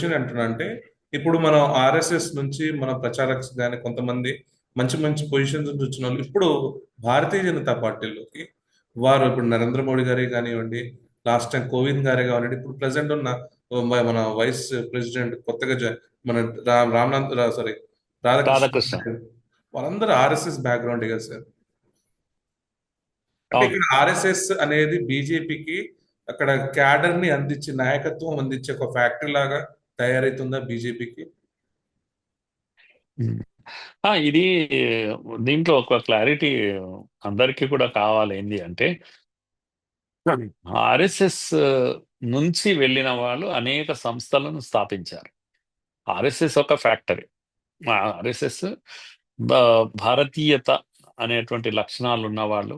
Question అంటున్నా అంటే, ఇప్పుడు మనం ఆర్ఎస్ఎస్ నుంచి మన ప్రచారక్స్ కానీ కొంతమంది మంచి మంచి పొజిషన్స్ నుంచి వచ్చిన వాళ్ళు ఇప్పుడు భారతీయ జనతా పార్టీలోకి వారు ఇప్పుడు నరేంద్ర మోడీ గారే కానివ్వండి, లాస్ట్ టైం కోవింద్ గారే కానివ్వండి, ఇప్పుడు ప్రెసెంట్ ఉన్న మన వైస్ ప్రెసిడెంట్ కొత్తగా మన రామ్నాథ్ సారీ రాధాకృష్ణ రాధాకృష్ణ. వాళ్ళందరూ ఆర్ఎస్ఎస్ బ్యాక్గ్రౌండ్ కదా సార్. అంటే అవును. ఇక్కడ ఆర్ఎస్ఎస్ అనేది బీజేపీకి అక్కడ క్యాడర్ ని అందించి నాయకత్వం అందించే ఒక ఫ్యాక్టరీ లాగా తయారైతుందా బీజేపీకి? ఉమ్. ఇది దీంట్లో ఒక క్లారిటీ అందరికీ కూడా కావాలి. ఏంటి అంటే ఆర్ఎస్ఎస్ నుంచి వెళ్ళిన వాళ్ళు అనేక సంస్థలను స్థాపించారు. ఆర్ఎస్ఎస్ ఒక ఫ్యాక్టరీ. ఆర్ఎస్ఎస్ భారతీయత అనేటువంటి లక్షణాలు ఉన్న వాళ్ళు,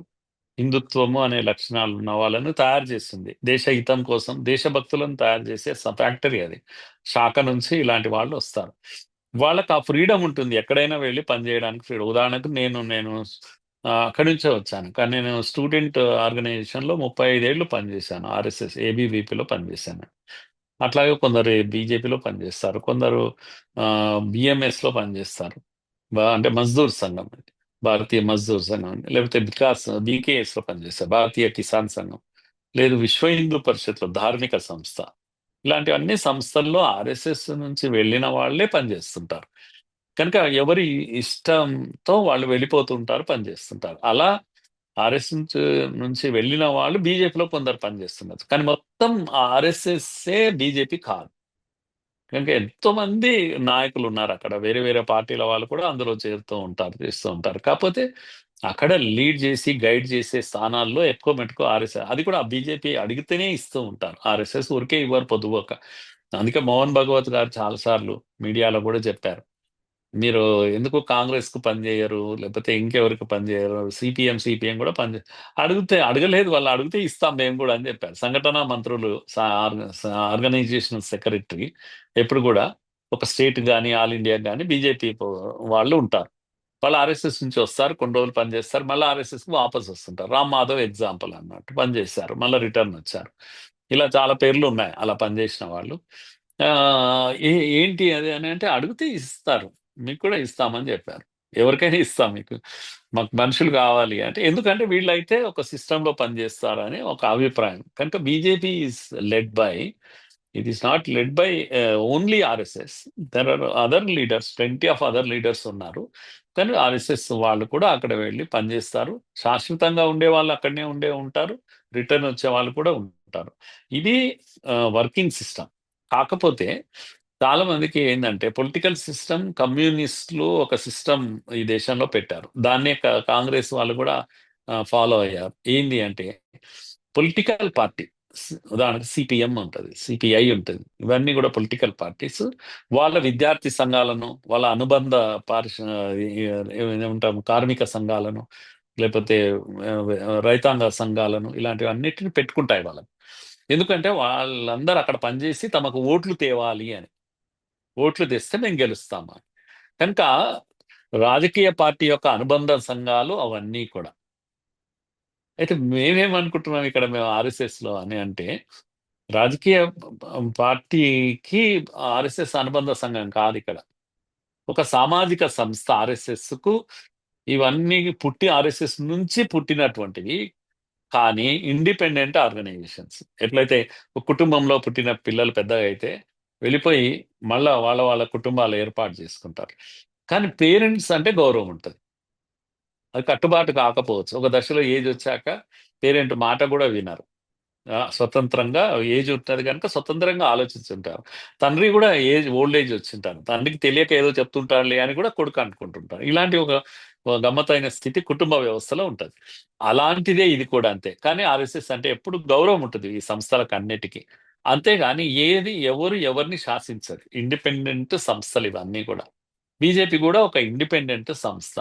హిందుత్వము అనే లక్షణాలు ఉన్న వాళ్ళను తయారు చేస్తుంది. దేశహితం కోసం దేశభక్తులను తయారు చేసే ఫ్యాక్టరీ అది. శాఖ నుంచి ఇలాంటి వాళ్ళు వస్తారు. వాళ్ళకి ఆ ఫ్రీడమ్ ఉంటుంది, ఎక్కడైనా వెళ్ళి పనిచేయడానికి ఫ్రీడమ్. ఉదాహరణకు నేను అక్కడి నుంచే వచ్చాను, కానీ నేను స్టూడెంట్ ఆర్గనైజేషన్లో 35 ఏళ్ళు పనిచేశాను. ఆర్ఎస్ఎస్ ఏబీవీపీలో పనిచేశాను. అట్లాగే కొందరు బీజేపీలో పనిచేస్తారు, కొందరు బిఎంఎస్లో పనిచేస్తారు. అంటే మజ్దూర్ సంఘం, భారతీయ మజ్దూర్ సంఘం అని, లేకపోతే బీకేఎస్ లో పనిచేస్తారు, భారతీయ కిసాన్ సంఘం, లేదు విశ్వ హిందూ పరిషత్లో ధార్మిక సంస్థ. ఇలాంటి అన్ని సంస్థల్లో ఆర్ఎస్ఎస్ నుంచి వెళ్ళిన వాళ్ళే పనిచేస్తుంటారు. కనుక ఎవరి ఇష్టంతో వాళ్ళు వెళ్ళిపోతుంటారు, పనిచేస్తుంటారు. అలా ఆర్ఎస్ నుంచి వెళ్ళిన వాళ్ళు బీజేపీలో కొందరు పనిచేస్తున్నారు, కానీ మొత్తం ఆర్ఎస్ఎస్ఏ బీజేపీ కాదు. కనుక ఎంతో మంది నాయకులు ఉన్నారు అక్కడ, వేరే వేరే పార్టీల వాళ్ళు కూడా అందులో చేరుతూ ఉంటారు, చేస్తూ ఉంటారు. కాకపోతే అక్కడ లీడ్ చేసి గైడ్ చేసే స్థానాల్లో ఎక్కువ మటుకు ఆర్ఎస్ఎస్. అది కూడా బీజేపీ అడిగితేనే ఇస్తూ ఉంటారు, ఆర్ఎస్ఎస్ ఊరికే ఇవ్వరు పొద్దుపోక. అందుకే మోహన్ భగవత్ గారు చాలాసార్లు మీడియాలో కూడా చెప్పారు, మీరు ఎందుకు కాంగ్రెస్ కు పనిచేయరు, లేకపోతే ఇంకెవరికి పనిచేయరు, సిపిఎం కూడా అడగలేదు, వాళ్ళు అడిగితే ఇస్తాం మేము కూడా అని చెప్పారు. సంఘటన మంత్రులు, ఆర్గనైజేషనల్ సెక్రటరీ ఎప్పుడు కూడా ఒక స్టేట్ కానీ ఆల్ ఇండియా కానీ బీజేపీ వాళ్ళు ఉంటారు. వాళ్ళు ఆర్ఎస్ఎస్ నుంచి వస్తారు, కొన్ని రోజులు పనిచేస్తారు, మళ్ళీ ఆర్ఎస్ఎస్ కి వాపస్ వస్తుంటారు. రామ్ మాధవ్ ఎగ్జాంపుల్ అన్నట్టు, పనిచేశారు మళ్ళీ రిటర్న్ వచ్చారు. ఇలా చాలా పేర్లు ఉన్నాయి అలా పనిచేసిన వాళ్ళు. ఆ, ఏంటి అది అని అంటే అడిగితే ఇస్తారు, మీకు కూడా ఇస్తామని చెప్పారు. ఎవరికైనా ఇస్తాం మీకు, మాకు మనుషులు కావాలి అంటే. ఎందుకంటే వీళ్ళైతే ఒక సిస్టంలో పనిచేస్తారని ఒక అభిప్రాయం. కనుక BJP is led by, it is not led by only RSS. There are other leaders, plenty of other leaders ఉన్నారు. కానీ ఆర్ఎస్ఎస్ వాళ్ళు కూడా అక్కడ వెళ్ళి పనిచేస్తారు. శాశ్వతంగా ఉండే వాళ్ళు అక్కడనే ఉంటారు, రిటర్న్ వచ్చే వాళ్ళు కూడా ఉంటారు. ఇది వర్కింగ్ సిస్టమ్. కాకపోతే చాలా మందికి ఏంటంటే పొలిటికల్ సిస్టమ్, కమ్యూనిస్టులు ఒక సిస్టమ్ ఈ దేశంలో పెట్టారు, దాన్నే కాంగ్రెస్ వాళ్ళు కూడా ఫాలో అయ్యారు. ఏంది అంటే పొలిటికల్ పార్టీ, ఉదాహరణకు సిపిఎం ఉంటుంది, సిపిఐ ఉంటుంది, ఇవన్నీ కూడా పొలిటికల్ పార్టీస్. వాళ్ళ విద్యార్థి సంఘాలను, వాళ్ళ అనుబంధ పారిశ ఏమంటాం కార్మిక సంఘాలను, లేకపోతే రైతాంగ సంఘాలను, ఇలాంటివన్నిటిని పెట్టుకుంటాయి వాళ్ళని. ఎందుకంటే వాళ్ళందరూ అక్కడ పనిచేసి తమకు ఓట్లు తేవాలి అని, ఓట్లు తెస్తే మేము గెలుస్తాము అని. కనుక రాజకీయ పార్టీ యొక్క అనుబంధ సంఘాలు అవన్నీ కూడా. అయితే మేమేమనుకుంటున్నాం ఇక్కడ మేము ఆర్ఎస్ఎస్ లో అని అంటే, రాజకీయ పార్టీకి ఆర్ఎస్ఎస్ అనుబంధ సంఘం కాదు ఇక్కడ, ఒక సామాజిక సంస్థ ఆర్ఎస్ఎస్ కు. ఇవన్నీ ఆర్ఎస్ఎస్ నుంచి పుట్టినటువంటివి, కానీ ఇండిపెండెంట్ ఆర్గనైజేషన్స్. ఎట్లయితే ఒక కుటుంబంలో పుట్టిన పిల్లలు పెద్దగా అయితే వెళ్ళిపోయి మళ్ళా వాళ్ళ వాళ్ళ కుటుంబాలు ఏర్పాటు చేసుకుంటారు, కానీ పేరెంట్స్ అంటే గౌరవం ఉంటుంది. అది కట్టుబాటు కాకపోవచ్చు, ఒక దశలో ఏజ్ వచ్చాక పేరెంట్ మాట కూడా వినరు. స్వతంత్రంగా ఏజ్ ఉంటుంది కనుక స్వతంత్రంగా ఆలోచించుంటారు. తండ్రి కూడా ఓల్డ్ ఏజ్ వచ్చింటారు, తండ్రికి తెలియక ఏదో చెప్తుంటాడులే అని కూడా కొడుకు అనుకుంటుంటారు. ఇలాంటి ఒక గమ్మత్తైన స్థితి కుటుంబ వ్యవస్థలో ఉంటుంది. అలాంటిదే ఇది కూడా అంతే. కానీ ఆర్ఎస్ఎస్ అంటే ఎప్పుడు గౌరవం ఉంటుంది ఈ సంస్థలకు అన్నిటికీ. అంతేగాని ఎవరు ఎవరిని శాసించదు, ఇండిపెండెంట్ సంస్థలు ఇవన్నీ కూడా. బీజేపీ కూడా ఒక ఇండిపెండెంట్ సంస్థ.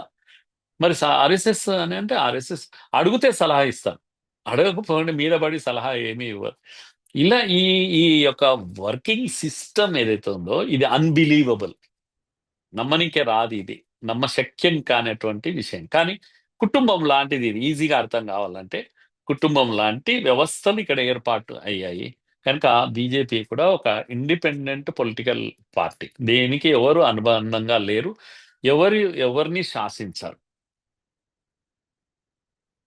మరి ఆర్ఎస్ఎస్ అని అంటే ఆర్ఎస్ఎస్ అడిగితే సలహా ఇస్తారు, అడగకపోతే మీద పడి సలహా ఏమీ ఇవ్వరు. ఇలా ఈ ఈ యొక్క వర్కింగ్ సిస్టమ్ ఏదైతే ఉందో ఇది అన్బిలీవబుల్, నమ్మనికే రాదు, ఇది నమ్మశక్యం కానటువంటి విషయం. కానీ కుటుంబం లాంటిది ఇది, ఈజీగా అర్థం కావాలంటే కుటుంబం లాంటి వ్యవస్థలు ఇక్కడ ఏర్పాటు అయ్యాయి. కనుక బీజేపీ కూడా ఒక ఇండిపెండెంట్ పొలిటికల్ పార్టీ. దేనికి ఎవరు అనుబంధంగా లేరు. ఎవరు ఎవరిని శాసించరు.